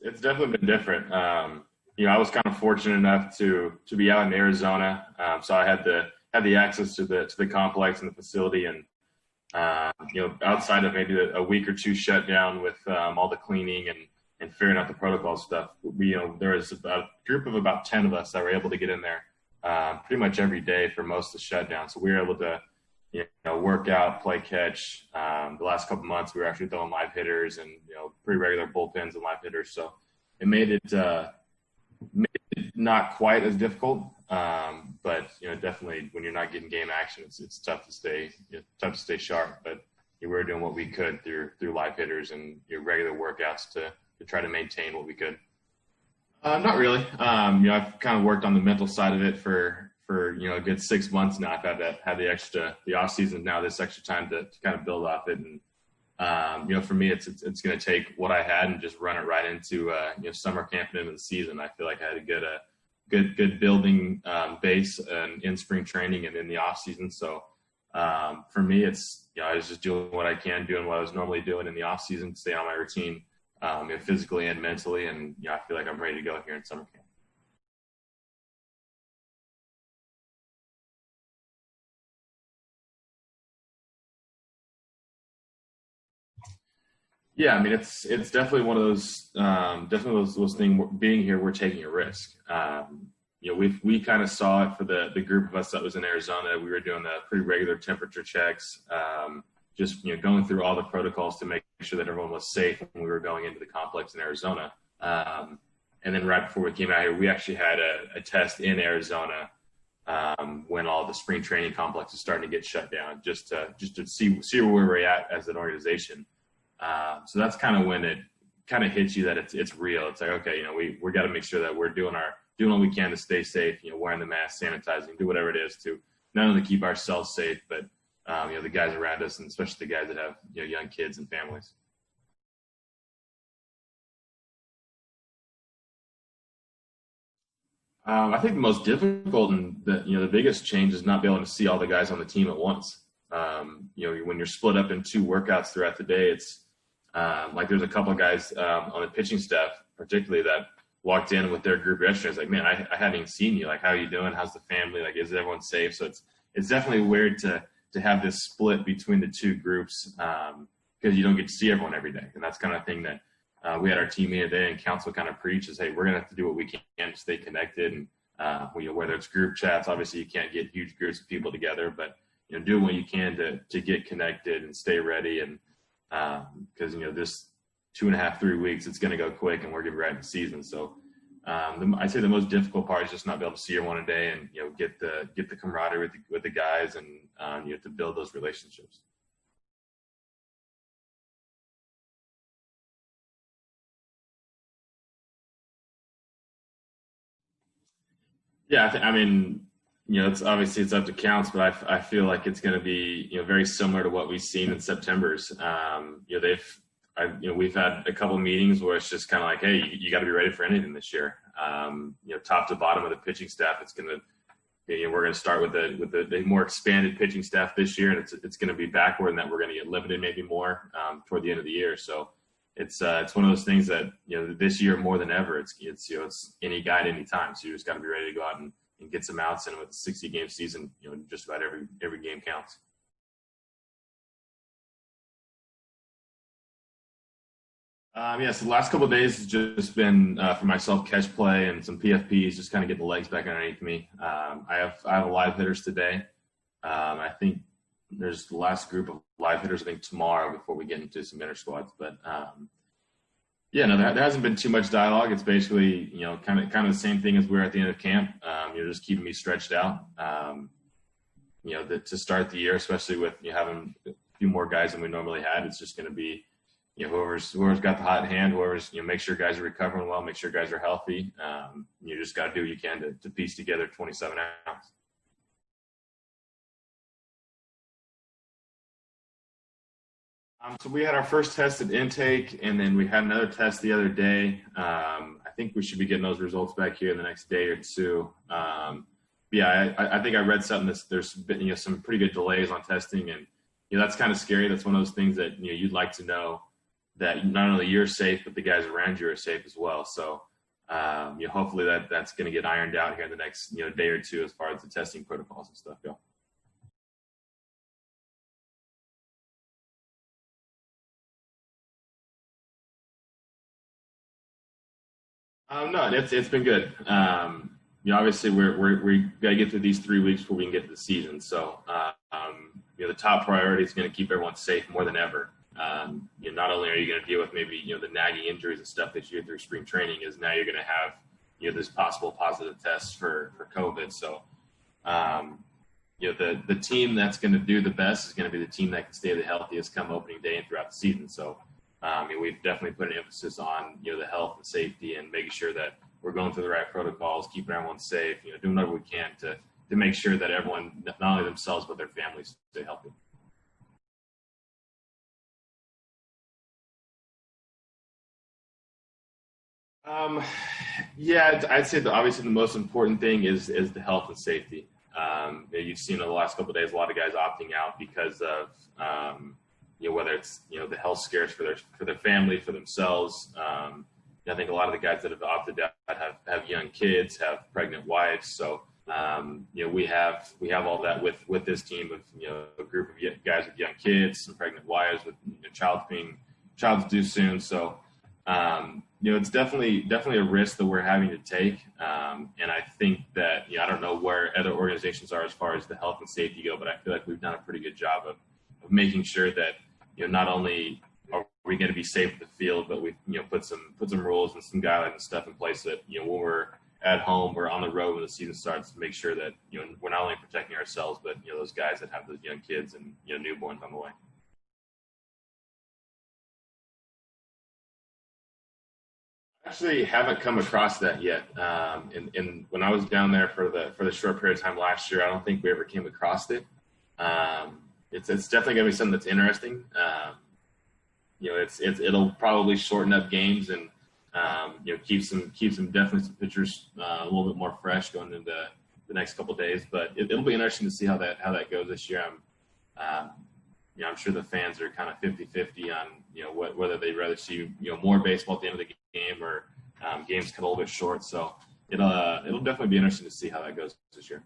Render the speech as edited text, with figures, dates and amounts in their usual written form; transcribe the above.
it's definitely been different. I was kind of fortunate enough to be out in Arizona, so I had the access to the complex and the facility, and outside of maybe a week or two shutdown with all the cleaning and figuring out the protocol stuff, there was about a group of about 10 of us that were able to get in there pretty much every day for most of the shutdown. So we were able to work out, play catch. The last couple months we were actually throwing live hitters and pretty regular bullpens and live hitters. So it made it not quite as difficult, but definitely when you're not getting game action, it's tough to stay sharp. But we were doing what we could through live hitters and regular workouts to try to maintain what we could. Not really. I've kind of worked on the mental side of it for a good 6 months now. I've had the off season now, this extra time to kind of build off it. And for me, it's going to take what I had and just run it right into summer camp and into the season. I feel like I had a good building base in spring training and in the off season. So for me, it's I was just doing what I can, doing what I was normally doing in the off season, staying on my routine, physically and mentally, and I feel like I'm ready to go here in summer camp. Yeah, I mean, it's definitely one of those those things. Being here, we're taking a risk. We kind of saw it for the group of us that was in Arizona. We were doing the pretty regular temperature checks, just going through all the protocols to make sure that everyone was safe when we were going into the complex in Arizona. And then right before we came out here, we actually had a test in Arizona when all the spring training complexes starting to get shut down, just to see where we're at as an organization. So that's kind of when it kind of hits you that it's real. It's like, okay, we got to make sure that we're doing what we can to stay safe, wearing the mask, sanitizing, do whatever it is to not only keep ourselves safe, but, the guys around us, and especially the guys that have, young kids and families. I think the most difficult and the biggest change is not being able to see all the guys on the team at once. When you're split up in 2 workouts throughout the day, it's like there's a couple of guys on the pitching staff, particularly, that walked in with their group yesterday. It's like, man, I haven't even seen you. Like, how are you doing? How's the family? Like, is everyone safe? So it's definitely weird to have this split between the 2 groups because you don't get to see everyone every day. And that's kind of thing that we had our team meeting today, and Counsell kind of preaches, hey, we're going to have to do what we can to stay connected. And whether it's group chats, obviously you can't get huge groups of people together, but do what you can to get connected and stay ready. And because this 2.5, 3 weeks, it's going to go quick, and we're getting right into season. So I'd say the most difficult part is just not be able to see everyone a day and get the camaraderie with the guys, and to build those relationships. Yeah, it's obviously it's up to counts, but I feel like it's going to be very similar to what we've seen in September's. We've had a couple meetings where it's just kind of like, hey, you got to be ready for anything this year. Top to bottom of the pitching staff, it's going to we're going to start with the more expanded pitching staff this year, and it's going to be backward, and that we're going to get limited maybe more toward the end of the year. So it's one of those things that this year more than ever, it's any guy at any time. So you just got to be ready to go out and get some outs in with a 60-game season. Just about every game counts. So the last couple of days has just been for myself, catch play and some PFPs, just kind of getting the legs back underneath me. I have a live hitters today. I think there's the last group of live hitters, I think, tomorrow before we get into some inter squads. But there hasn't been too much dialogue. It's basically kind of the same thing as we were at the end of camp. You're just keeping me stretched out. To start the year, especially with having a few more guys than we normally had, it's just going to be whoever's got the hot hand, whoever's make sure guys are recovering well, make sure guys are healthy. You just got to do what you can to piece together 27 outs. So we had our first test at intake, and then we had another test the other day. I think we should be getting those results back here in the next day or two. I think I read something that there's been some pretty good delays on testing, and that's kind of scary. That's one of those things that you'd like to know that not only you're safe, but the guys around you are safe as well. So, hopefully that's going to get ironed out here in the next, day or two as far as the testing protocols and stuff go. No, it's been good. Obviously we got to get through these 3 weeks before we can get to the season. So, the top priority is going to keep everyone safe more than ever. Not only are you going to deal with maybe, the nagging injuries and stuff that you get through spring training, is now you're going to have, this possible positive tests for COVID. So, the team that's going to do the best is going to be the team that can stay the healthiest come opening day and throughout the season. So, we've definitely put an emphasis on, the health and safety and making sure that we're going through the right protocols, keeping everyone safe, doing whatever we can to make sure that everyone, not only themselves, but their families stay healthy. I'd say that obviously the most important thing is the health and safety. You've seen in the last couple of days a lot of guys opting out because of whether it's the health scares for their family, for themselves. I think a lot of the guys that have opted out have young kids, have pregnant wives. So we have all that with this team of a group of guys with young kids, some pregnant wives with child's due soon. So it's definitely a risk that we're having to take. And I think that, I don't know where other organizations are as far as the health and safety go, but I feel like we've done a pretty good job of making sure that, not only are we going to be safe at the field, but we've, put some rules and some guidelines and stuff in place that, when we're at home or on the road when the season starts, to make sure that, we're not only protecting ourselves, but, those guys that have those young kids and, newborns on the way. Actually haven't come across that yet. And when I was down there for the short period of time last year, I don't think we ever came across it. It's definitely going to be something that's interesting. It'll probably shorten up games and keep some definitely some pitchers a little bit more fresh going into the next couple of days. But it'll be interesting to see how that goes this year. I'm sure the fans are kind of 50-50 on whether they'd rather see more baseball at the end of the game or games cut a little bit short. So it'll definitely be interesting to see how that goes this year.